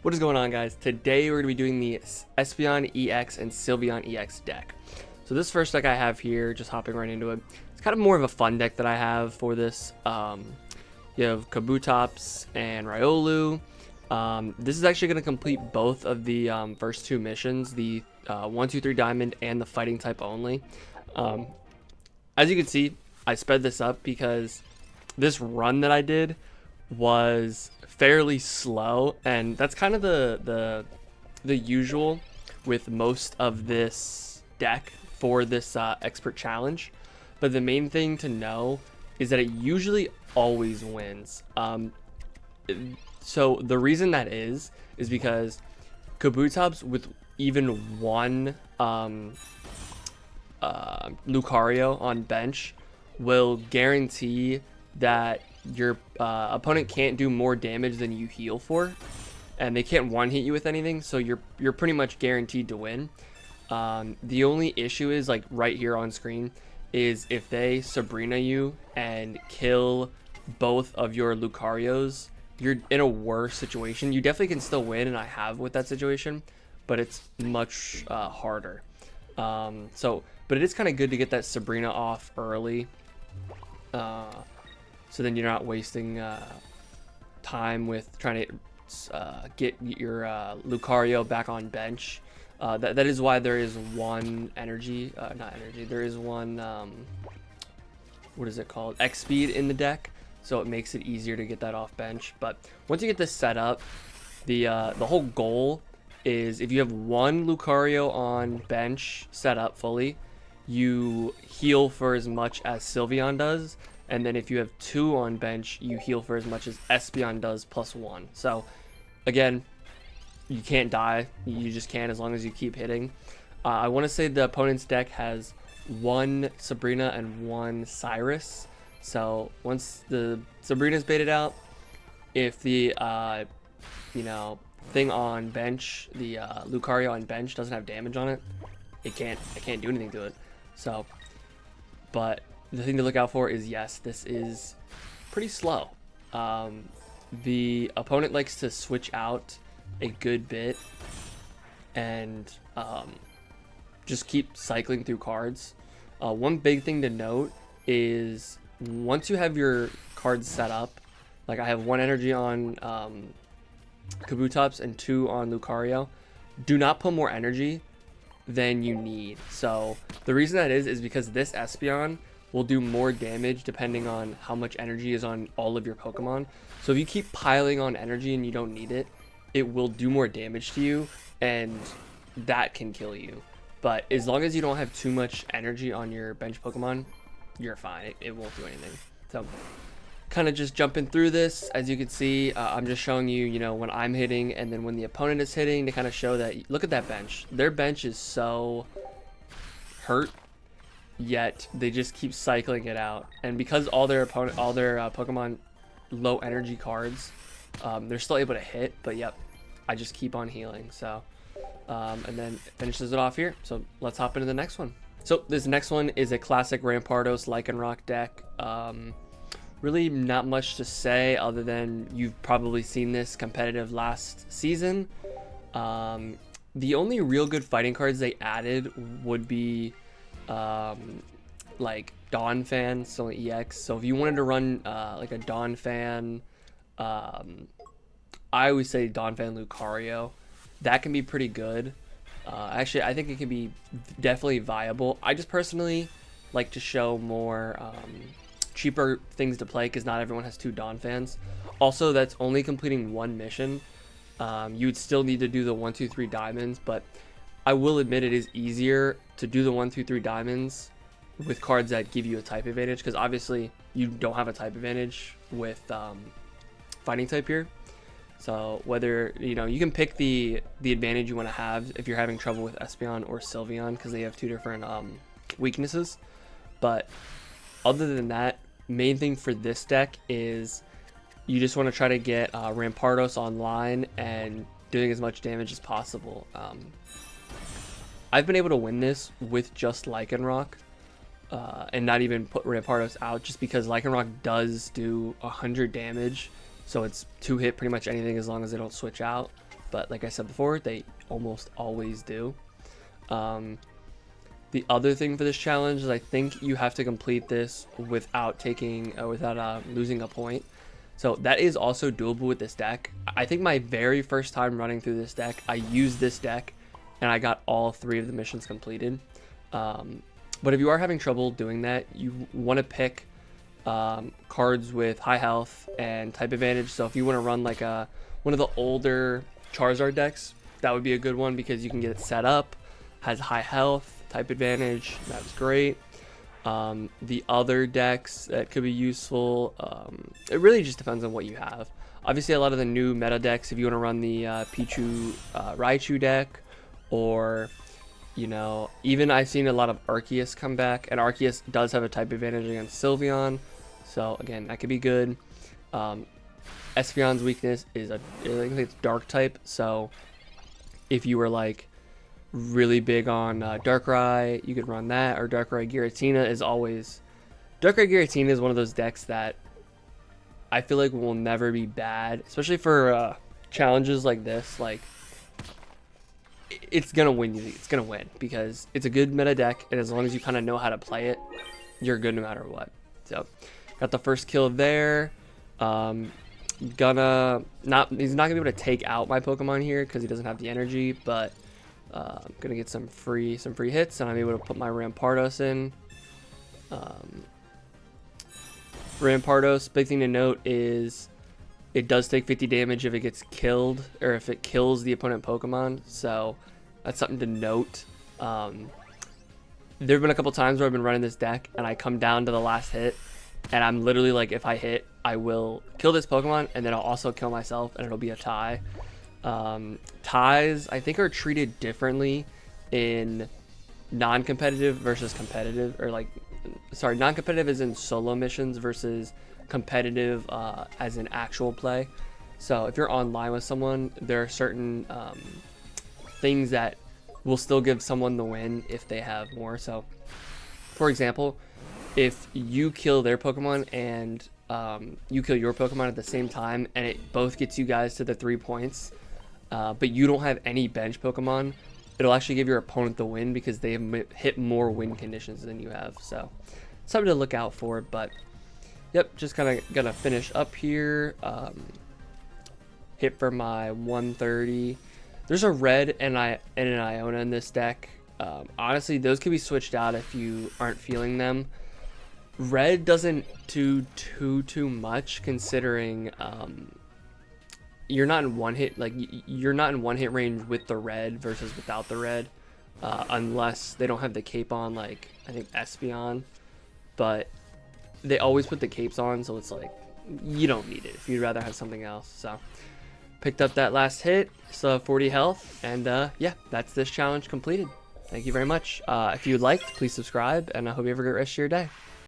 What is going on, guys? Today we're going to be doing the Espeon EX and Sylveon EX deck. So this first deck I have here, just hopping right into it, it's kind of more of a fun deck that I have for this. You have Kabutops and Riolu. This is actually going to complete both of the first two missions, the 1, 2, 3 Diamond and the Fighting type only. As you can see, I sped this up because this run that I did was fairly slow, and that's kind of the usual with most of this deck for this expert challenge. But the main thing to know is that it usually always wins. So the reason that is because Kabutops with even one Lucario on bench will guarantee that your opponent can't do more damage than you heal for, and they can't one hit you with anything, so you're pretty much guaranteed to win. The only issue is, like right here on screen, is if they Sabrina you and kill both of your Lucarios, you're in a worse situation. You definitely can still win, and I have with that situation, but it's much harder. But it is kind of good to get that Sabrina off early, so then you're not wasting time with trying to get your Lucario back on bench. That is why there is one there is one, what is it called? X speed in the deck, so it makes it easier to get that off bench. But once you get this set up, the whole goal is, if you have one Lucario on bench set up fully, you heal for as much as Sylveon does, and then if you have two on bench, you heal for as much as Espeon does +1. So again, you can't die, you just can't, as long as you keep hitting. I want to say the opponent's deck has one Sabrina and one Cyrus, so once the Sabrina's baited out, if the thing on bench, the Lucario on bench doesn't have damage on it, I can't do anything to it. So, but the thing to look out for is, yes, this is pretty slow. The opponent likes to switch out a good bit and just keep cycling through cards. One big thing to note is, once you have your cards set up, like I have one energy on Kabutops and 2 on Lucario, do not put more energy than you need. So the reason that is because this Espeon will do more damage depending on how much energy is on all of your Pokemon. So if you keep piling on energy and you don't need it, it will do more damage to you, and that can kill you. But as long as you don't have too much energy on your bench Pokemon, you're fine. It won't do anything. So kind of just jumping through this, as you can see, I'm just showing you, when I'm hitting and then when the opponent is hitting, to kind of show that, look at that bench. Their bench is so hurt, yet they just keep cycling it out. And because all their Pokemon low energy cards, they're still able to hit, but yep, I just keep on healing. So and then finishes it off here. So let's hop into the next one. So this next one is a classic Rampardos Lycanroc deck. Really not much to say other than you've probably seen this competitive last season. The only real good fighting cards they added would be like Donphan, so EX. So if you wanted to run like a Donphan, I always say Donphan Lucario, that can be pretty good. Actually, I think it can be definitely viable. I just personally like to show more cheaper things to play, because not everyone has 2 Donphans. Also, that's only completing one mission. You would still need to do the 1, 2, 3 diamonds, but I will admit it is easier to do the 1, 2, 3 diamonds with cards that give you a type advantage, because obviously you don't have a type advantage with fighting type here. So whether you can pick the advantage you want to have if you're having trouble with Espeon or Sylveon, because they have 2 different weaknesses. But other than that, main thing for this deck is you just want to try to get Rampardos online and doing as much damage as possible. I've been able to win this with just Lycanroc and not even put Rampardos out, just because Lycanroc does do 100 damage, so it's 2-hit pretty much anything as long as they don't switch out. but like I said before, they almost always do. The other thing for this challenge is I think you have to complete this without losing a point. So that is also doable with this deck. I think my very first time running through this deck, I used this deck and I got all 3 of the missions completed. But if you are having trouble doing that, you want to pick cards with high health and type advantage. So if you want to run like one of the older Charizard decks, that would be a good one because you can get it set up, has high health, type advantage. That's great. The other decks that could be useful, it really just depends on what you have. Obviously, a lot of the new meta decks, if you want to run the Pichu Raichu deck, or even I've seen a lot of Arceus come back, and Arceus does have a type advantage against Sylveon, so again, that could be good. Espeon's weakness is I think it's dark type, so if you were like really big on Darkrai, you could run that, or Darkrai Giratina is always... Darkrai Giratina is one of those decks that I feel like will never be bad, especially for challenges like this. Like, it's gonna win because it's a good meta deck, and as long as you kind of know how to play it, you're good no matter what. So got the first kill there. He's not gonna be able to take out my Pokemon here because he doesn't have the energy, but I'm gonna get some free hits, and I'm able to put my Rampardos in. Rampardos, big thing to note is it does take 50 damage if it gets killed, or if it kills the opponent Pokemon, so that's something to note. There have been a couple times where I've been running this deck and I come down to the last hit, and I'm literally like, if I hit, I will kill this Pokemon, and then I'll also kill myself, and it'll be a tie. Ties, I think, are treated differently in non-competitive versus competitive, or like, sorry, non-competitive is in solo missions versus competitive as in actual play. So if you're online with someone, there are certain things that will still give someone the win if they have more. So for example, if you kill their Pokemon and you kill your Pokemon at the same time, and it both gets you guys to the 3 points, but you don't have any bench Pokemon, it'll actually give your opponent the win because they have hit more win conditions than you have. So something to look out for. But yep, just kind of gonna finish up here. Hit for my 130. There's a red and an Iona in this deck. Honestly, those could be switched out if you aren't feeling them. Red doesn't do too much, considering you're not in one hit, like you're not in one hit range with the red versus without the red, unless they don't have the cape on, like I think Espeon, but they always put the capes on, so it's like you don't need it if you'd rather have something else. So picked up that last hit, still have 40 health, and yeah, that's this challenge completed. Thank you very much. If you liked, please subscribe, and I hope you have a great rest of your day.